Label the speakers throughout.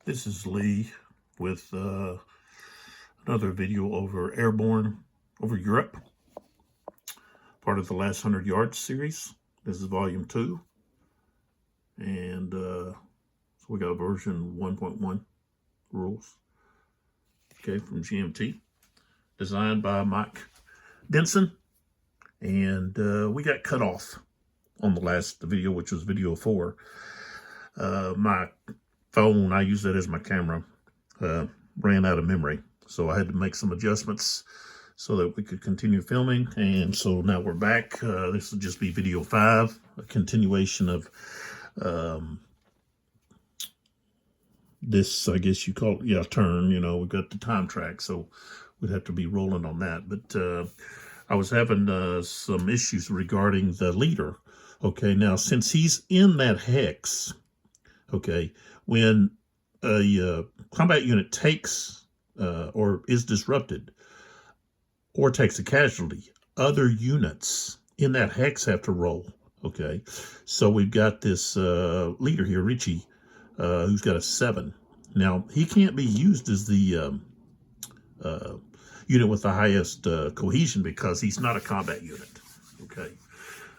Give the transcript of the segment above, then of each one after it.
Speaker 1: This is Lee with another video over Airborne over Europe, part of the Last 100 Yards series. This is volume 2, and so we got version 1.1 rules, okay, from GMT, designed by Mike Denson, and we got cut off on the last video, which was video 4. My phone, I use that as my camera, ran out of memory, so I had to make some adjustments so that we could continue filming. And so now we're back. This will just be video 5, a continuation of this, I guess you call it, turn. We got the time track, so we'd have to be rolling on that. But I was having some issues regarding the leader. Okay, now since he's in that hex, okay, when a combat unit takes or is disrupted or takes a casualty, other units in that hex have to roll. Okay, so we've got this leader here, Richie, who's got a 7. Now, he can't be used as the unit with the highest cohesion because he's not a combat unit. Okay,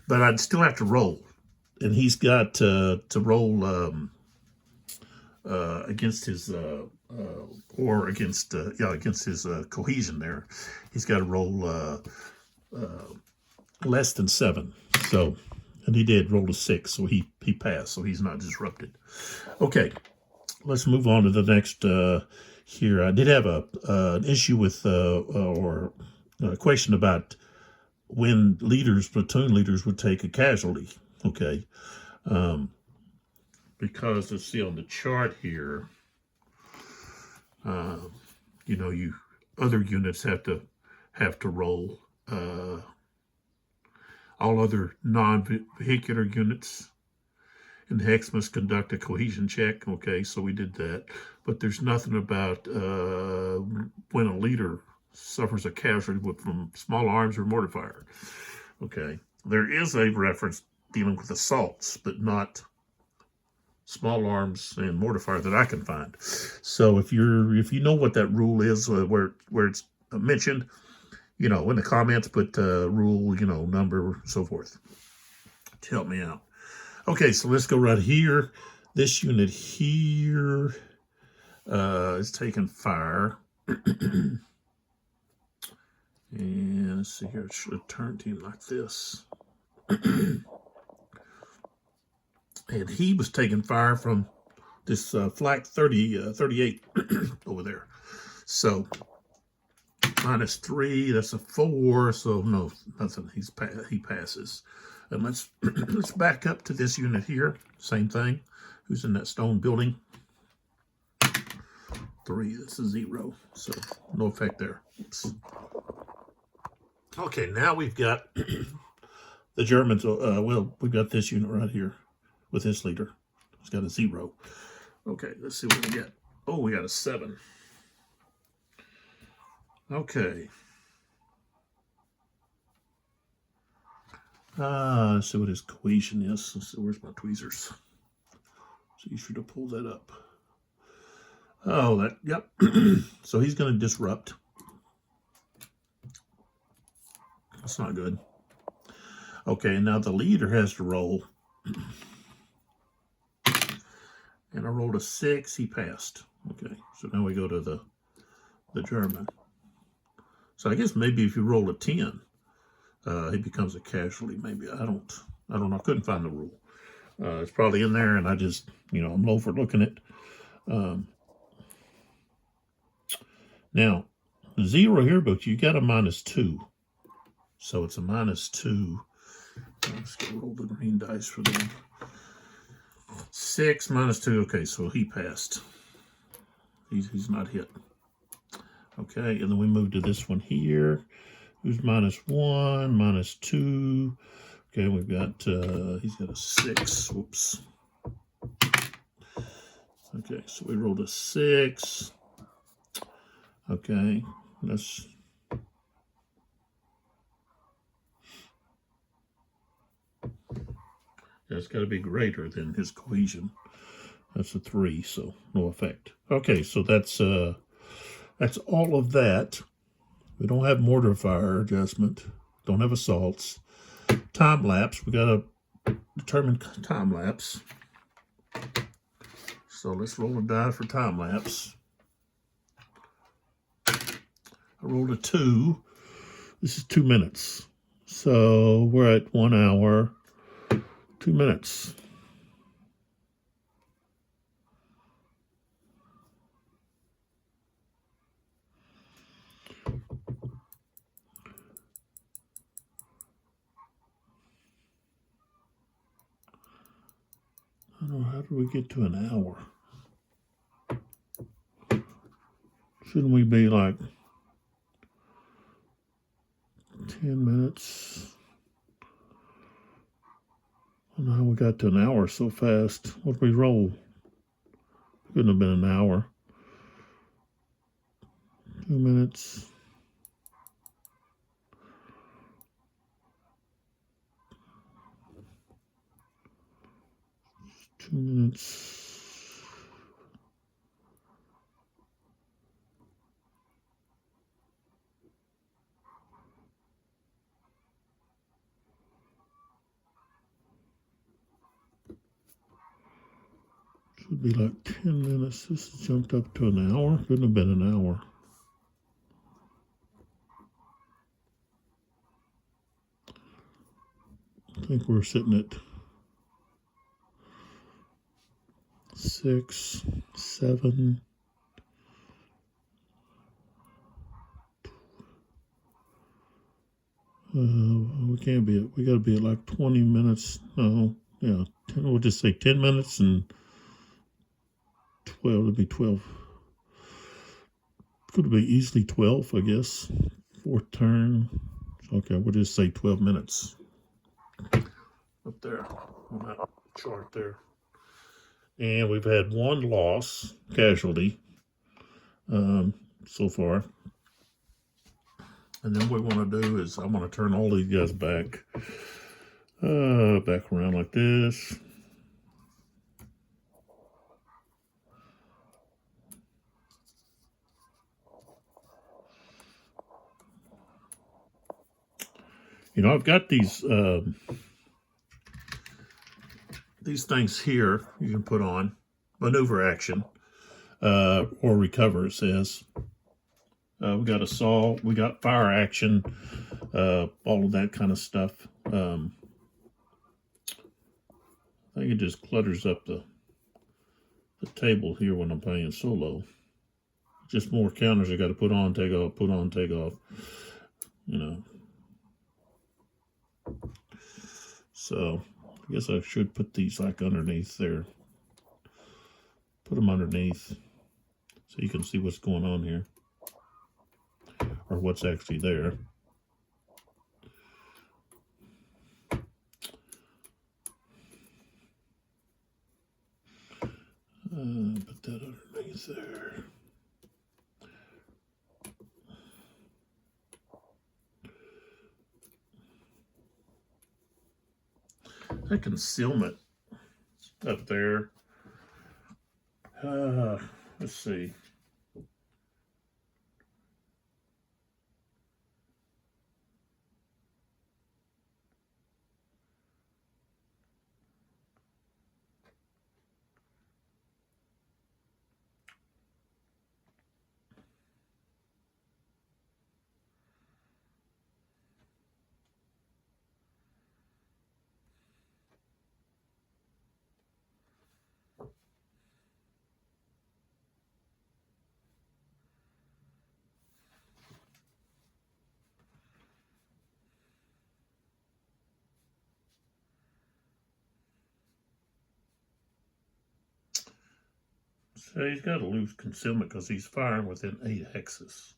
Speaker 1: but I'd still have to roll, and he's got to roll against his against his cohesion there. He's got to roll less than 7. So, and he did roll a 6, so he passed, so he's not disrupted. Okay, let's move on to the next here. I did have an issue with or a question about when platoon leaders would take a casualty. Okay, because let's see on the chart here, other units have to roll. All other non-vehicular units in the hex must conduct a cohesion check. Okay, so we did that, but there's nothing about when a leader suffers a casualty from small arms or mortar fire. Okay, there is a reference dealing with assaults, but not small arms and mortar fire that I can find. So if you know what that rule is, where it's mentioned, in the comments, put rule, number, so forth, to help me out. Okay, so let's go right here. This unit here is taking fire. And let's see here, it should have turned him like this. And he was taking fire from this flak 38 over there. So -3, that's a 4. So no, nothing. He passes. And let's back up to this unit here. Same thing. Who's in that stone building? 3. That's a 0. So no effect there. Oops. Okay, now we've got the Germans. We've got this unit right here with this leader. He's got a 0. Okay, let's see what we get. Oh, we got a 7. Okay. Let's see what his cohesion is. Let's see, where's my tweezers? So you should have pulled that up. Oh, yep. So he's going to disrupt. That's not good. Okay, now the leader has to roll. And I rolled a 6, he passed. Okay, so now we go to the German. So I guess maybe if you roll a 10, he becomes a casualty. Maybe, I don't know. I couldn't find the rule. It's probably in there, and I just, I'm overlooking it. Now, 0 here, but you got a -2. So it's a -2. Let's go roll the green dice for them. 6 -2. Okay, so he passed. He's not hit. Okay, and then we move to this one here, who's -1, -2. Okay, we've got, he's got a 6. Whoops. Okay, so we rolled a 6. Okay, that's... That's got to be greater than his cohesion. That's a 3, so no effect. Okay, so that's all of that. We don't have mortar fire adjustment. Don't have assaults. Time lapse. We gotta determine time lapse. So let's roll a die for time lapse. I rolled a 2. This is 2 minutes. So we're at 1 hour, 2 minutes. I don't know, how do we get to an hour? Shouldn't we be like 10 minutes? I don't know how we got to an hour so fast. What did we roll? Couldn't have been an hour. 2 minutes. 2 minutes. Should be like 10 minutes. This has jumped up to an hour. Couldn't have been an hour. I think we're sitting at 6, 7. We can't be at, we got to be at like 20 minutes. No, yeah, 10, we'll just say 10 minutes and 12. It'll be 12. Could be easily 12, I guess. Fourth turn. Okay, we'll just say 12 minutes. Up there on that chart there. And we've had 1 loss, casualty, so far. And then what we want to do is I'm going to turn all these guys back around like this. You know, I've got these things here you can put on. Maneuver action, or recover, it says. We got assault, we got fire action, all of that kind of stuff. I think it just clutters up the table here when I'm playing solo. Just more counters I got to put on, take off, put on, take off. You know. So I guess I should put these like underneath there. Put them underneath so you can see what's going on here, or what's actually there. Put that underneath there. That concealment up there. Let's see. So he's got to lose concealment because he's firing within 8 hexes.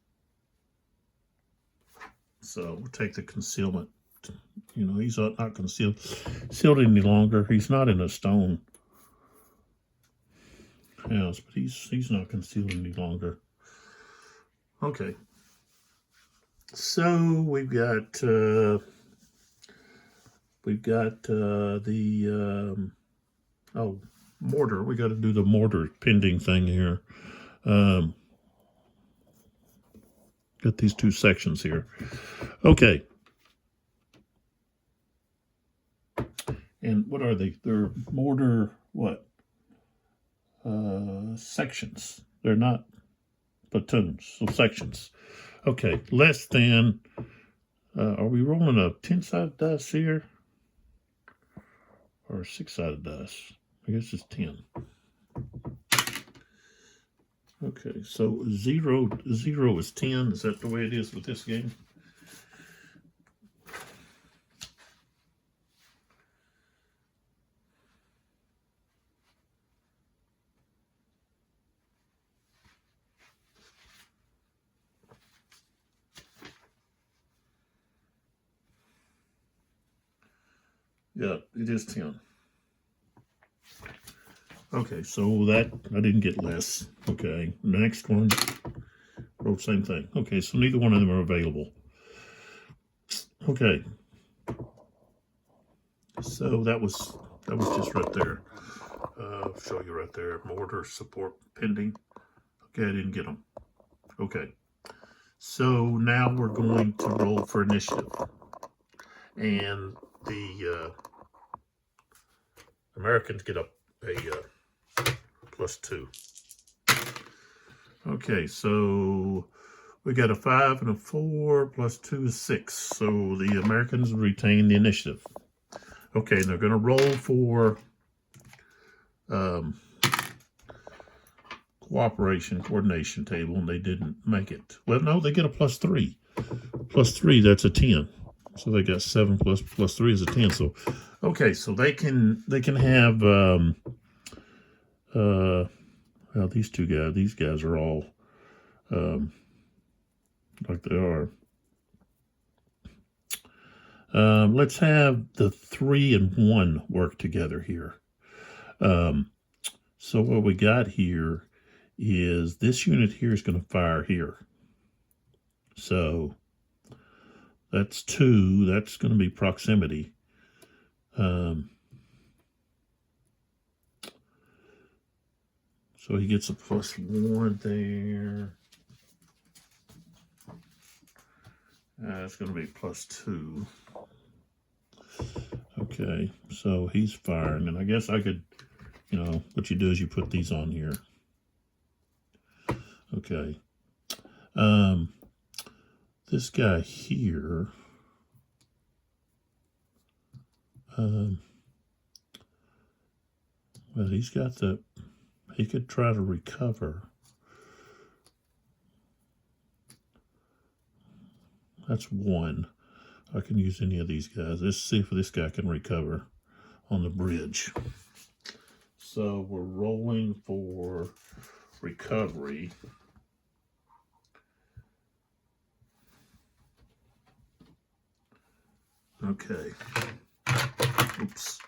Speaker 1: So we'll take the concealment. You know, he's not concealed any longer. He's not in a stone house, but he's not concealed any longer. Okay. So we've got the mortar. We got to do the mortar pending thing here. Got these two sections here. Okay. And what are they? They're mortar what? Sections. They're not platoons, so sections. Okay, less than, are we rolling a 10-sided dice here? Or a 6-sided dice? I guess it's 10. Okay, so 0 is 10. Is that the way it is with this game? Yeah, it is 10. Okay, so that, I didn't get less. Okay, the next one, wrote same thing. Okay, so neither one of them are available. Okay. So that was just right there. I'll show you right there. Mortar support pending. Okay, I didn't get them. Okay. So now we're going to roll for initiative. And the Americans get a +2. Okay, so we got a 5 and a 4, +2 is 6. So the Americans retain the initiative. Okay, and they're going to roll for coordination table, and they didn't make it. Well, no, they get a +3. +3, that's a 10. So they got 7 plus 3 is a 10. So, okay, so they can have well, these guys are all like they are. Let's have the 3 and 1 work together here. So what we got here is this unit here is going to fire here. So that's 2. That's going to be proximity. So he gets a +1 there. It's going to be +2. Okay, so he's firing, and I guess I could, what you do is you put these on here. Okay. This guy here, well, he's got he could try to recover. That's 1. I can use any of these guys. Let's see if this guy can recover on the bridge. So we're rolling for recovery. Okay. Oops.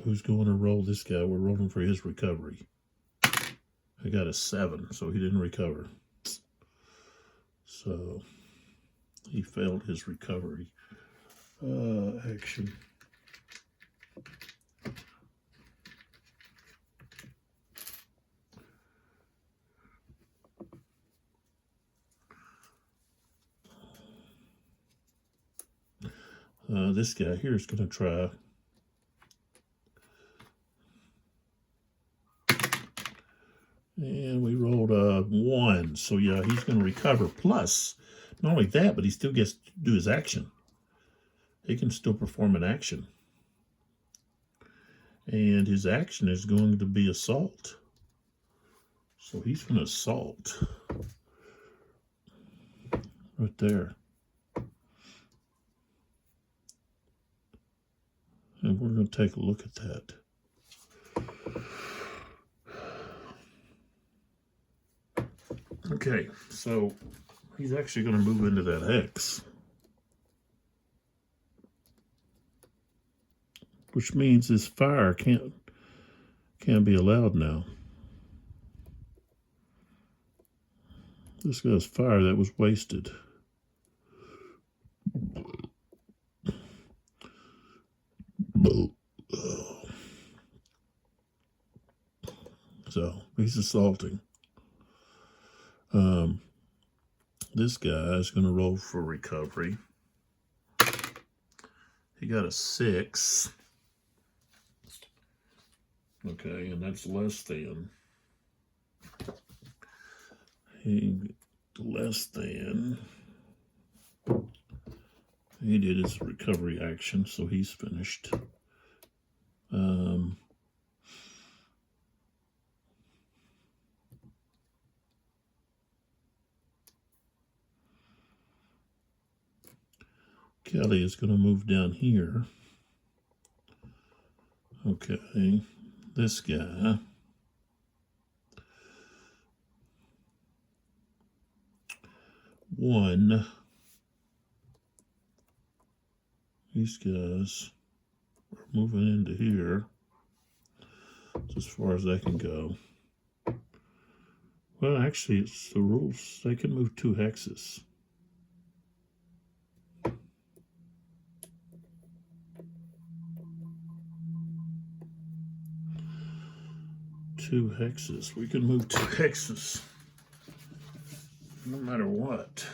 Speaker 1: Who's going to roll this guy? We're rolling for his recovery. I got a 7, so he didn't recover. So he failed his recovery action. This guy here is going to try. And we rolled a 1. So, yeah, he's going to recover. Plus, not only that, but he still gets to do his action. He can still perform an action. And his action is going to be assault. So he's going to assault. Right there. And we're going to take a look at that. Okay, so he's actually going to move into that X. Which means his fire can't be allowed now. This guy's fire that was wasted. So he's assaulting. This guy is going to roll for recovery. He got a 6. Okay, and that's less than. Less than. He did his recovery action, so he's finished. Kelly is going to move down here. Okay, this guy. One. These guys are moving into here. That's as far as they can go. Well, actually, it's the rules. They can move 2 hexes. Two hexes. We can move 2 hexes. No matter what.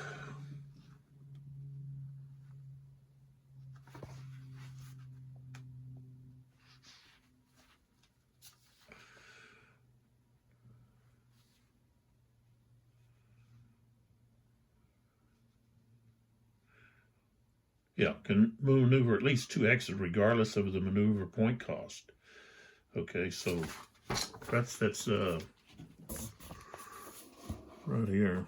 Speaker 1: Yeah, can maneuver at least 2 hexes regardless of the maneuver point cost. Okay, so that's right here.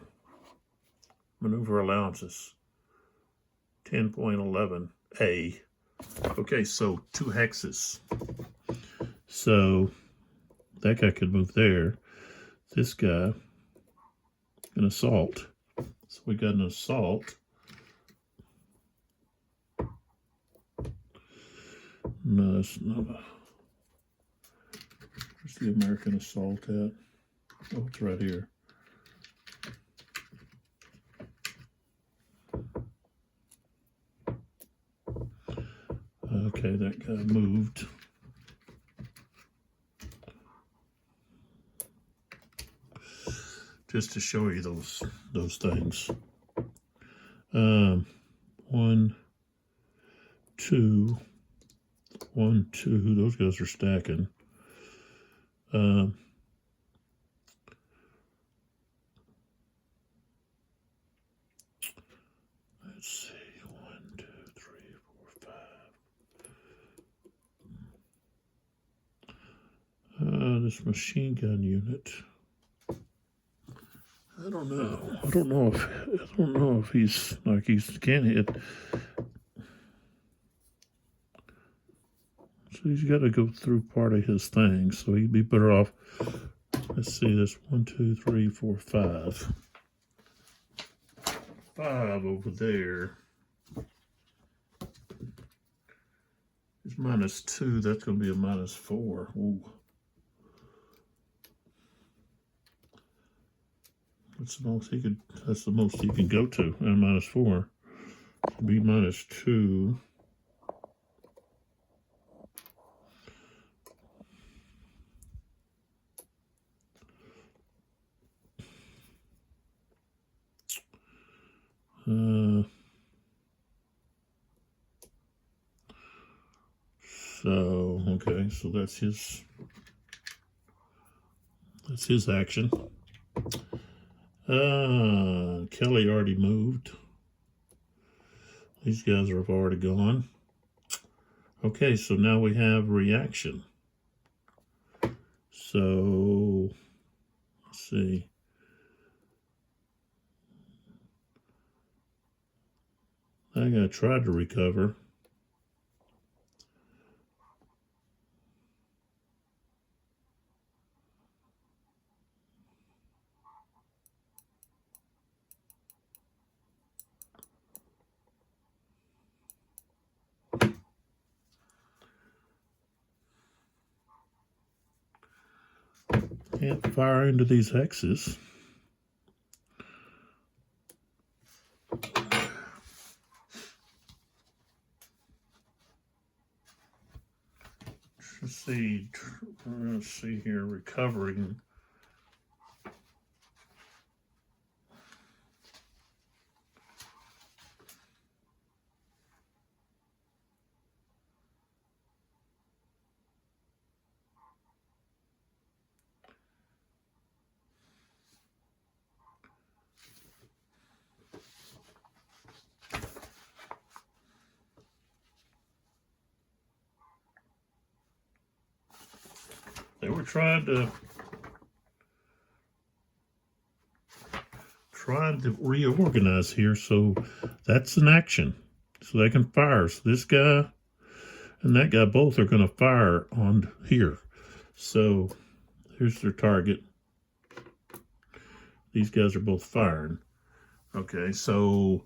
Speaker 1: Maneuver allowances. 10.11A. Okay, so 2 hexes. So that guy could move there. This guy, an assault. So we got an assault. No, it's not a. Where's the American assault at? Oh, it's right here. Okay, that guy moved. Just to show you those things. 1, 2, 1, 2. Those guys are stacking. Let's see. 1, 2, 3, 4, 5. This machine gun unit. I don't know if he's like he can hit. So he's got to go through part of his thing. So he'd be better off. Let's see this 1, 2, 3, 4, 5. 5 over there. It's -2. That's going to be a -4. Ooh. That's the most he could. That's the most he can go to. And -4. Be -2. So okay, so that's his action. Kelly already moved. These guys have already gone. Okay, so now we have reaction. So let's see. That guy tried to recover. Can't fire into these hexes. let's see here, recovering. They were trying to reorganize here, so that's an action. So they can fire. So this guy and that guy both are going to fire on here. So here's their target. These guys are both firing. Okay, so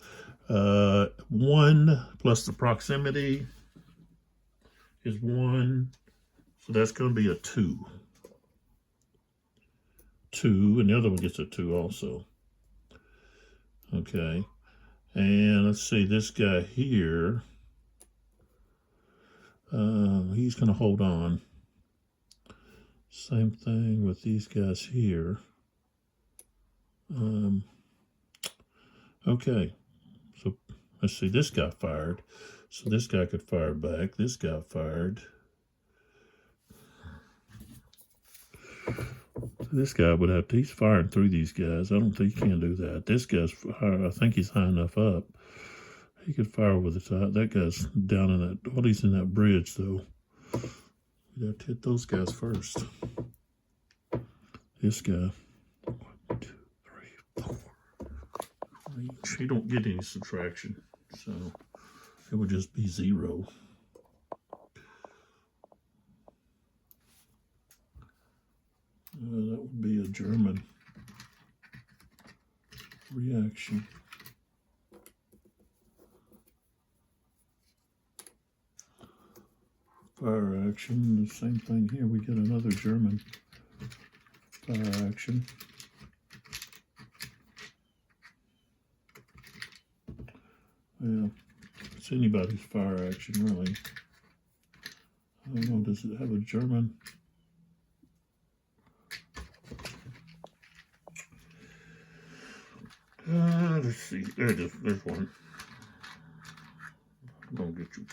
Speaker 1: 1 plus the proximity is 1. So that's going to be a 2. 2, and the other one gets a 2 also. Okay, and let's see, this guy here, he's going to hold on. Same thing with these guys here. Okay, so let's see, this guy fired. So this guy could fire back. This guy fired. This guy would have to, he's firing through these guys. I don't think he can do that. This guy's, I think he's high enough up. He could fire over the top. That guy's down in that, well, he's in that bridge though. You have to hit those guys first. This guy, 1, 2, 3, 4. He don't get any subtraction, so it would just be 0. That would be a German reaction. Fire action, the same thing here. We get another German fire action. Yeah, it's anybody's fire action, really. I don't know, does it have a German? Let's see. There it is. There's one. I'm gonna get you.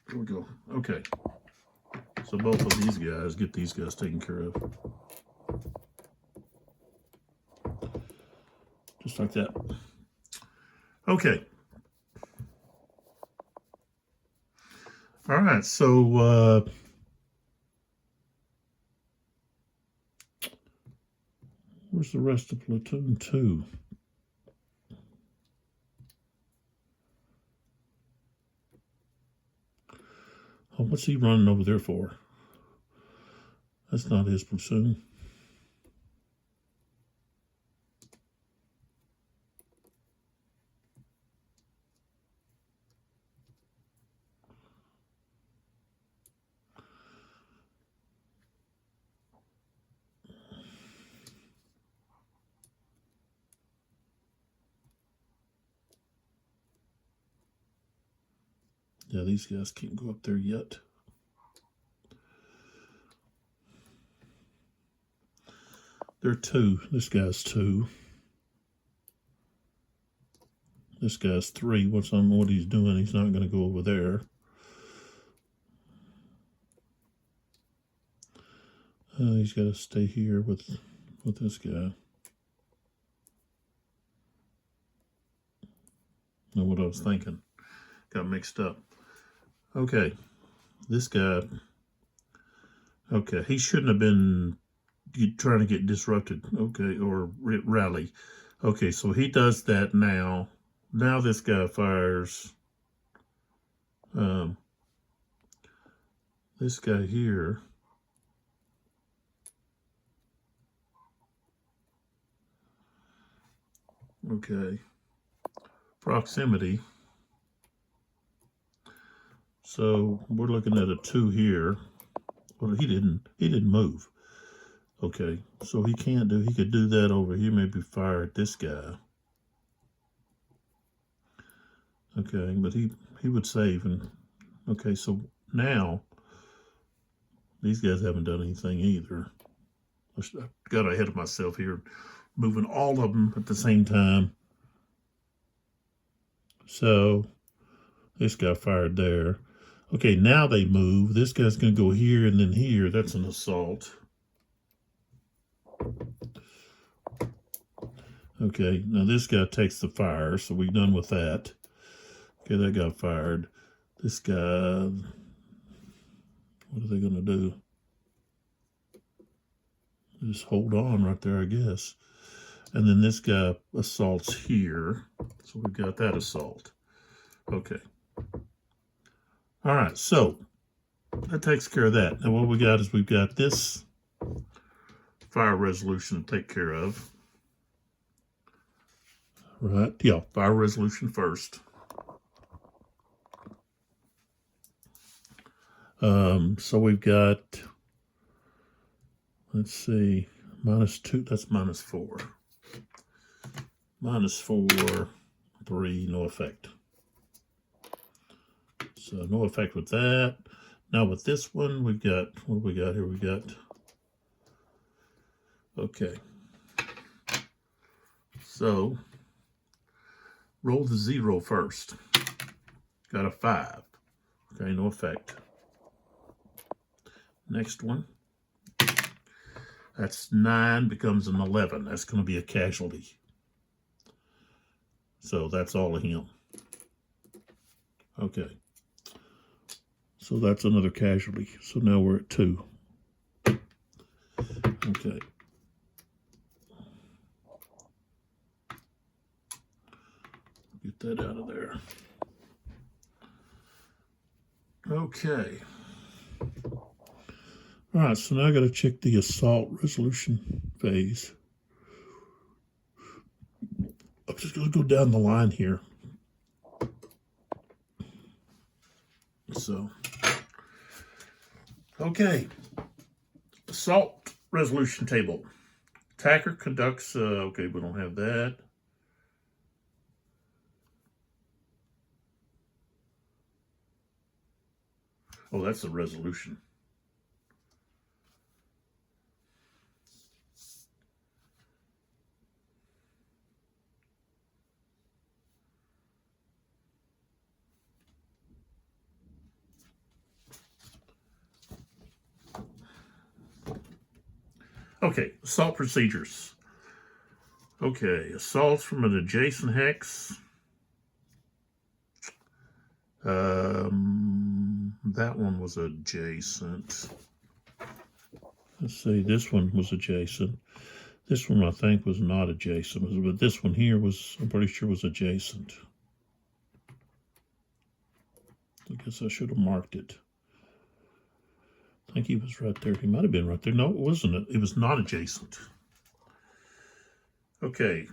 Speaker 1: There we go. Okay. So both of these guys, get these guys taken care of. Just like that. Okay. All right. So where's the rest of platoon 2? Oh, what's he running over there for? That's not his platoon. Yeah, these guys can't go up there yet. They're 2. This guy's 2. This guy's 3. What's on what he's doing? He's not going to go over there. He's got to stay here with this guy. Know what I was thinking. Got mixed up. Okay, this guy. Okay, he shouldn't have been trying to get disrupted. Okay, or rally. Okay, so he does that now. Now this guy fires. This guy here. Okay, proximity. So we're looking at a 2 here. Well, he didn't move. Okay, so he could do that over here, maybe fire at this guy. Okay, but he would save. And okay, so now These guys haven't done anything either. I got ahead of myself here, moving all of them at the same time. So this guy fired there. Okay, now they move. This guy's going to go here and then here. That's an assault. Okay, now this guy takes the fire, so we're done with that. Okay, that got fired. This guy, what are they going to do? Just hold on right there, I guess. And then this guy assaults here. So we've got that assault. Okay. All right, so that takes care of that. Now what we got is we've got this fire resolution to take care of. Right, yeah, fire resolution first. So we've got, let's see, -2, that's -4. -4, 3, no effect. So no effect with that. Now with this one, we've got, what do we got here? We got, okay. So roll the 0 first. Got a 5. Okay, no effect. Next one. That's 9, becomes an 11. That's going to be a casualty. So that's all of him. Okay. So that's another casualty. So now we're at 2. Okay. Get that out of there. Okay. All right, so now I got to check the assault resolution phase. I'm just going to go down the line here. So, okay. Assault resolution table. Attacker conducts, okay, we don't have that. Oh, that's the resolution. Okay, assault procedures. Okay, assaults from an adjacent hex. That one was adjacent. Let's see, this one was adjacent. This one I think was not adjacent, but this one here was, I'm pretty sure was adjacent. I guess I should have marked it. I think he was right there. He might have been right there. No, it wasn't. It was not adjacent. Okay.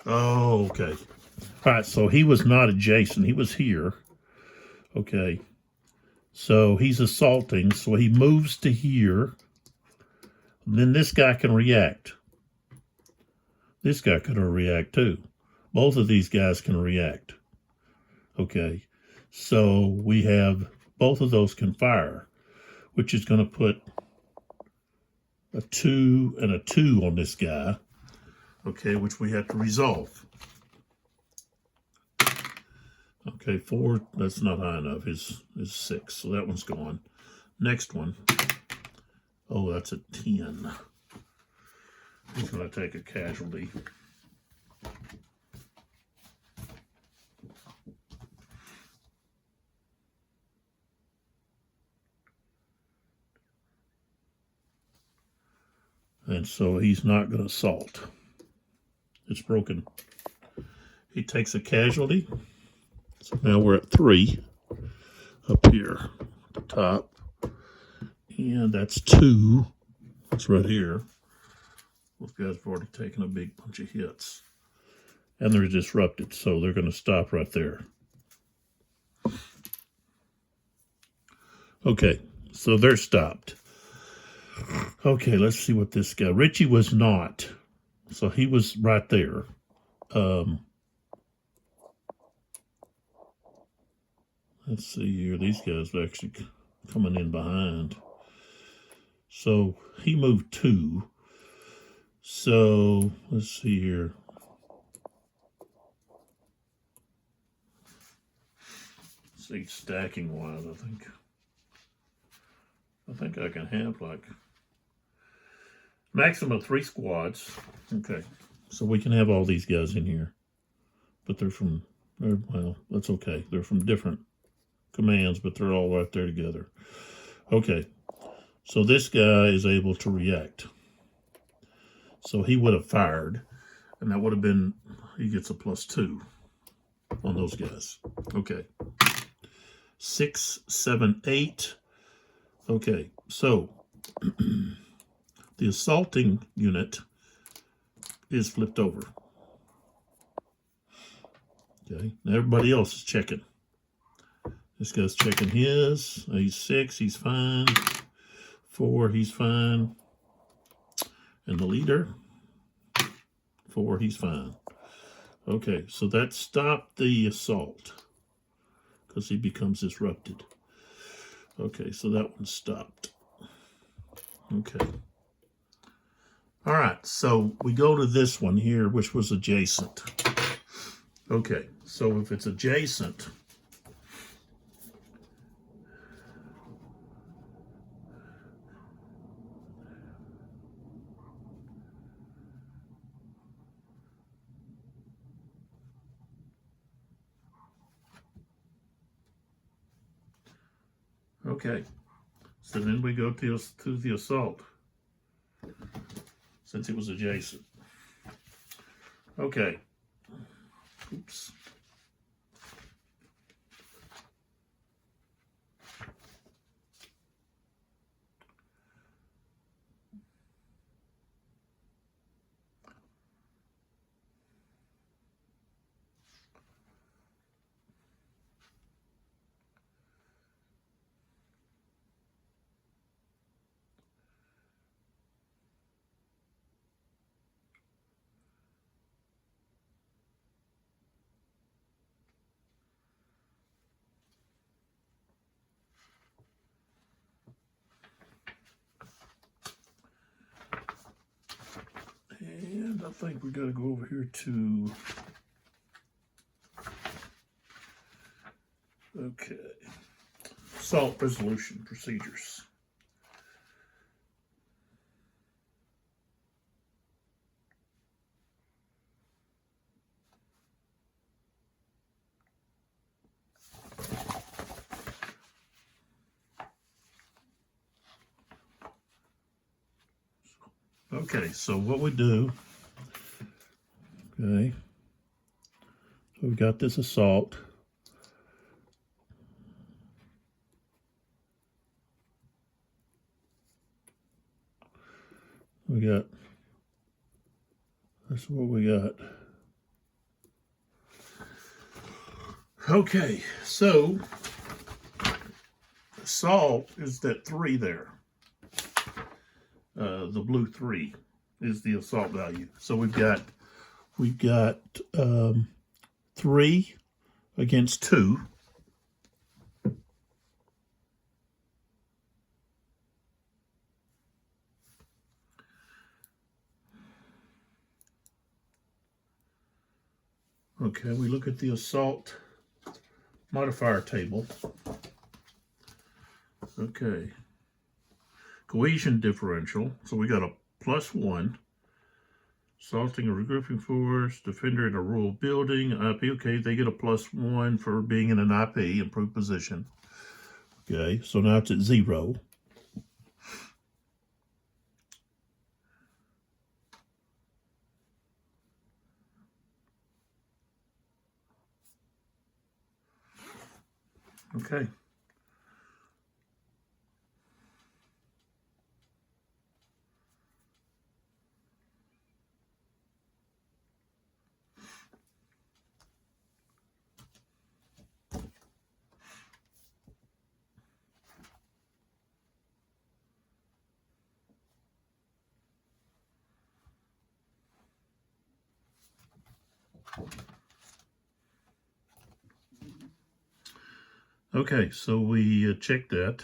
Speaker 1: Oh, okay. All right, so he was not adjacent. He was here. Okay. So he's assaulting. So he moves to here. Then this guy can react. This guy can react too. Both of these guys can react. Okay. So we have both of those can fire, which is going to put a 2 and a 2 on this guy. Okay, which we have to resolve. Okay, 4, that's not high enough, is 6, so that one's gone. Next one, oh, that's a 10. He's going to take a casualty. And so he's not going to assault. It's broken. He takes a casualty. So now we're at 3 up here at the top. And that's 2. It's right here. Those guys have already taken a big bunch of hits. and they're disrupted. So they're going to stop right there. Okay, so they're stopped. Okay, let's see what this guy. Richie was not. So he was right there. Let's see here. These guys are actually coming in behind. So he moved 2. So let's see here. Let's see, stacking wise, I think I can have like maximum of 3 squads. Okay, so we can have all these guys in here, but well, that's okay. They're from different commands, but they're all right there together. Okay, so this guy is able to react. So he would have fired, and that would have been, he gets a +2 on those guys. Okay. 6, 7, 8. Okay, so the assaulting unit is flipped over. Okay, now everybody else is checking. This guy's checking his. He's 6, he's fine. 4, he's fine. And the leader, 4, he's fine. Okay, so that stopped the assault because he becomes disrupted. Okay, so that one stopped. Okay. All right, so we go to this one here, which was adjacent. Okay, so if it's adjacent, okay, so then we go to the assault, since it was adjacent. Okay, oops. And I think we got to go over here to, okay, assault resolution procedures. Okay, so what we do, okay, so we got this assault. We got, that's what we got. Okay, so assault is that 3 there. The blue 3 is the assault value. So we've got 3 against 2. Okay, we look at the assault modifier table. Okay. Cohesion differential. So we got a +1. Assaulting a regrouping force, defender in a rural building, IP. Okay, they get a +1 for being in an IP, improved position. Okay, so now it's at 0. Okay. Okay, so we checked that.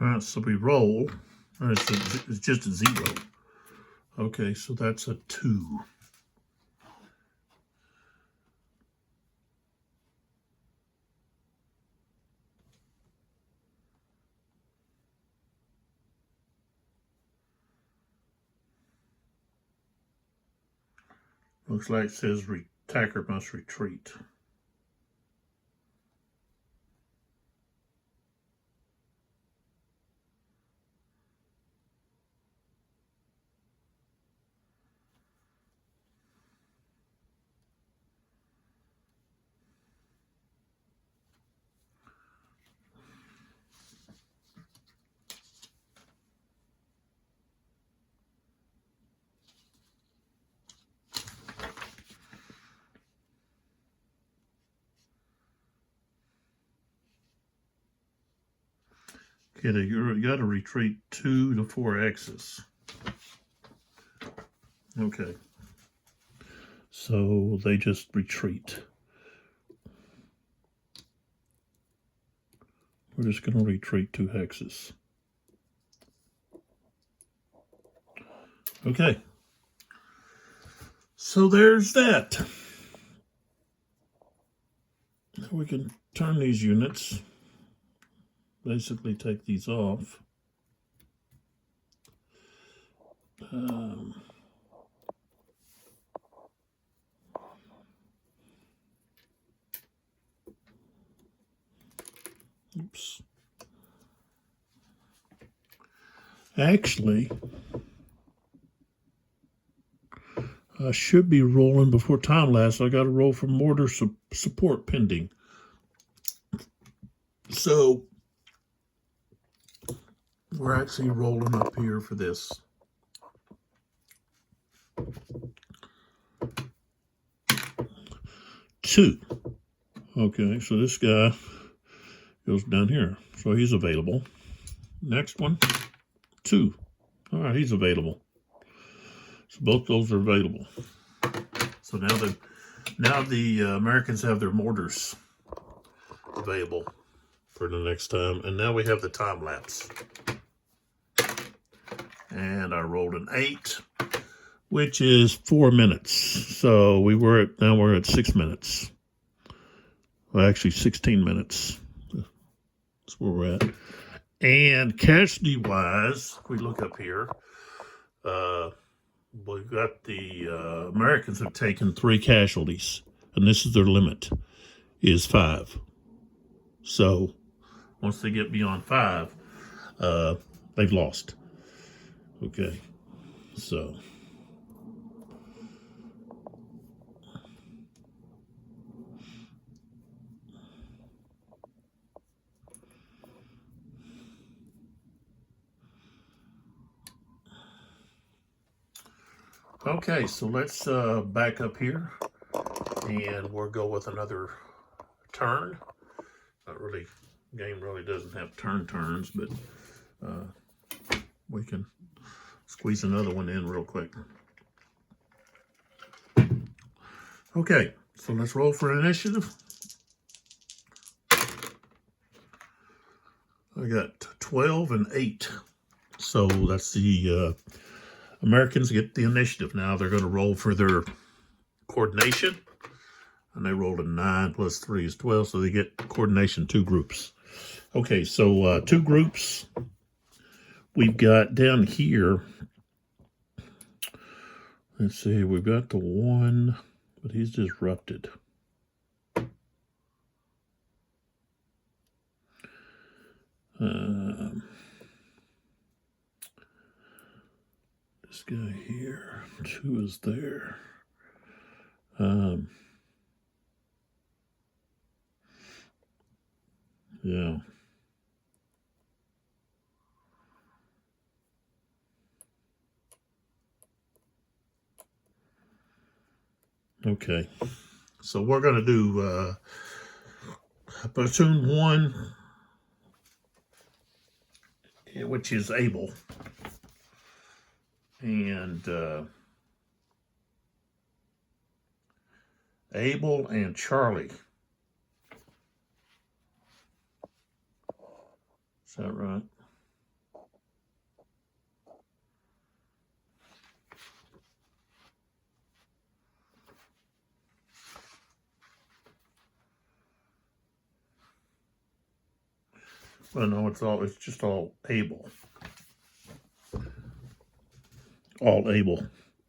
Speaker 1: All right, so we roll. It's just a 0. Okay, so that's a 2. Looks like it says attacker must retreat. Okay, you got to retreat 2 to 4 X's. Okay, so they just retreat. We're just going to retreat 2 hexes. Okay, so there's that. Now we can turn these units, basically take these off. Oops. Actually, I should be rolling before time lapse. I got to roll for mortar support pending. So we're actually rolling up here for this. Two. Okay, so this guy goes down here. So he's available. Next one, 2. All right, he's available. So both those are available. So now the Americans have their mortars available for the next time. And now we have the time lapse. And I rolled an 8, which is 4 minutes. So now we're at 6 minutes. Well, actually 16 minutes. That's where we're at. And casualty-wise, if we look up here, we've got the Americans have taken 3 casualties, and this is their limit, is 5. So once they get beyond 5, they've lost. Okay, so okay, so let's back up here, and we'll go with another turn. Not really, game really doesn't have turns, but we can squeeze another one in real quick. Okay, so let's roll for initiative. I got 12 and 8. So that's the Americans get the initiative. Now they're going to roll for their coordination. And they rolled a 9 plus 3 is 12, so they get coordination 2 groups. Okay, so two groups. We've got down here, let's see, we've got the one, but he's disrupted. This guy here, 2 is there. Yeah. Okay. So we're going to do platoon 1, which is Able. And Able and Charlie. Is that right? Well, no, it's just all Able. All Able.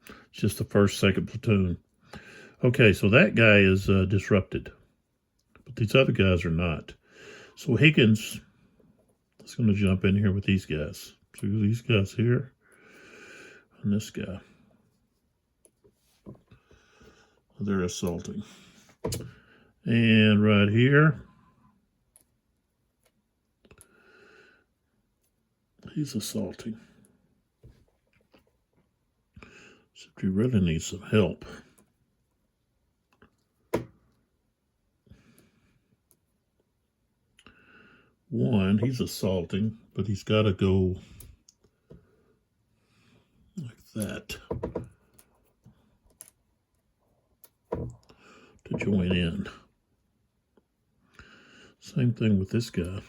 Speaker 1: It's just the 1st, 2nd platoon. Okay, so that guy is disrupted, but these other guys are not. So Higgins is going to jump in here with these guys. So these guys here and this guy. They're assaulting. And right here, he's assaulting. So we really need some help. One, he's assaulting, but he's got to go like that to join in. Same thing with this guy.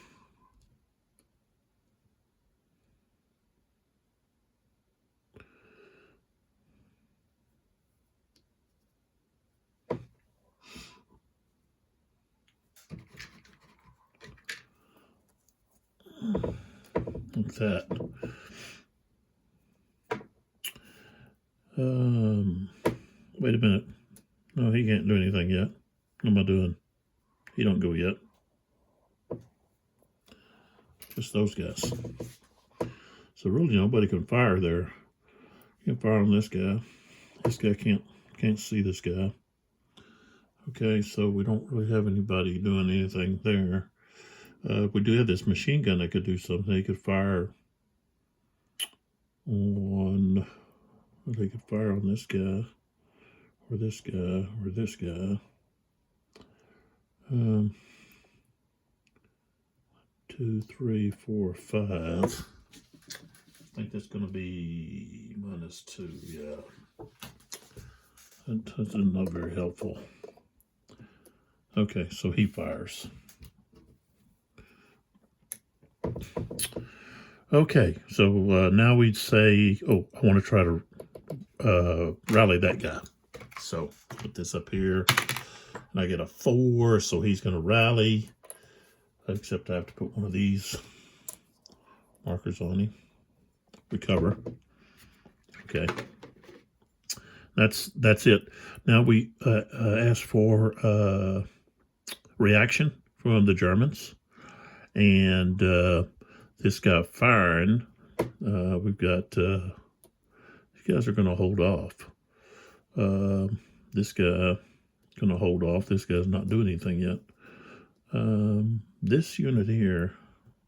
Speaker 1: Like that. Wait a minute. No, he can't do anything yet. What am I doing? He don't go yet. Just those guys. So really nobody can fire there. You can fire on this guy. This guy can't see this guy. Okay, so we don't really have anybody doing anything there. We do have this machine gun that could do something. They could fire on, they could fire on this guy, or this guy, or this guy. 2, 3, 4, 5. I think that's going to be -2, yeah. That's not very helpful. Okay, so he fires. Okay, so now we'd say, oh, I want to try to rally that guy. So put this up here, and I get a 4, so he's going to rally, except I have to put one of these markers on him. Recover. Okay, that's it. Now we ask for reaction from the Germans, and this guy firing. We've got these guys are going to hold off. This guy going to hold off. This guy's not doing anything yet. This unit here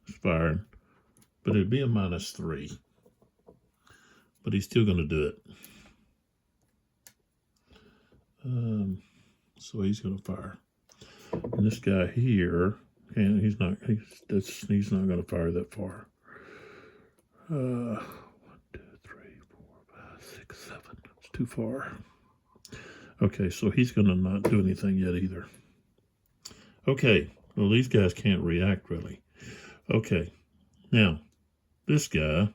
Speaker 1: is firing, but it'd be a -3. But he's still going to do it. So he's going to fire. And this guy here, and he's not going to fire that far. 1, 2, 3, 4, 5, 6, 7. It's too far. Okay, so he's going to not do anything yet either. Okay, well, these guys can't react really. Okay, now this guy